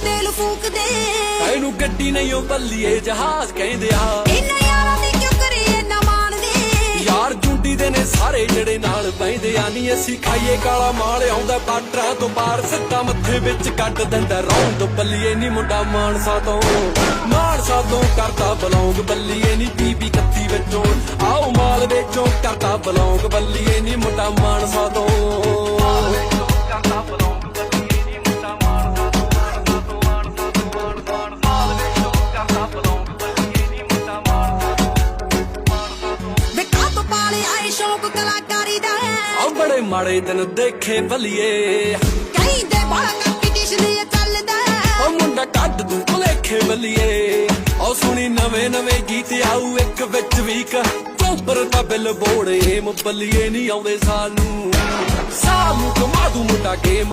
ਤੇਲ ਫੂਕਦੇ ਇਹਨੂੰ ਗੱਡੀ ਨਹੀਂ ਉਹ ਬੱਲੀਏ ਜਹਾਜ਼ ਕਹਿੰਦੇ ਆ ਇਹਨਾਂ ਯਾਰਾਂ ਦੀ ਕਿਉਂ ਕਰੇ ਇੰਨਾ ਮਾਣਦੇ ਯਾਰ ਜੁੰਡੀ ਦੇ ਨੇ ਸਾਰੇ ਜਿਹੜੇ ਨਾਲ ਬਹਿੰਦੇ ਆ ਨੀ ਅਸੀਂ ਖਾਈਏ ਕਾਲਾ ਮਾਲ ਆਉਂਦਾ ਬਾਟਰਾਂ ਤੋਂ ਪਾਰ ਸਿੱਧਾ ਮੱਥੇ ਵਿੱਚ ਕੱਢ ਦਿੰਦਾ ਰੌਂਦ ਬੱਲੀਏ ਨੀ ਮੁੰਡਾ ਮਾਨਸਾ ਤੋਂ ਕਰਦਾ ਬਲੌਂਗ ਬੱਲੀਏ ਨੀ ਬੀਬੀ 31 ਵਿੱਚੋਂ ਆਓ ਮਾਲ ਵਿੱਚੋਂ ਕਰਦਾ ਬਲੌਂਗ ਬੱਲੀਏ ਨੀ ਮੁੰਡਾ ਮਾਨਸਾ ਤੋਂ ਕਰਦਾ ਬਲੌਂਗ ਬੱਲੀਏ ਨੀ ਮੁੰਡਾ ਮਾਨਸਾ ਤੋਂ ਮਾਲ ਵਿੱਚੋਂ ਕਰਦਾ ਬਲੌਂਗ ਬੱਲੀਏ ਨੀ ਮੁੰਡਾ ਮਾਨਸਾ ਤੋਂ ਵਿਕਾ ਤੋਂ ਪਾਲੇ ਆਏ ਸ਼ੌਕ ਕਲਾਕਾਰੀ ਦਾ ਆ ਬੜੇ ਮਾੜੇ ਦਿਨ ਦੇਖੇ ਬੱਲੀਏ ਕਹਿੰਦੇ ਬੜਾ ਕੰਪੀਟੀਸ਼ਨ ਇਹ ਚੱਲਦਾ ਉਹ ਮੁੰਡਾ ਕੱਢ ਦੂ ਭੁਲੇਖੇ ਬੱਲੀਏ ਉਹ ਸੁਣੀ ਨਵੇਂ ਗੀਤ ਆਊ ਇੱਕ ਵਿੱਚ ਵੀਕ ਚੌਪਰ ਦਾ ਬਿੱਲ ਬੋੜੇ ਬੱਲੀਏ ਨਹੀਂ ਆਉਂਦੇ ਸਾਲ ਨੂੰ ਕਮਾ ਦੂ ਮੁੰਡਾ ਗੇਮ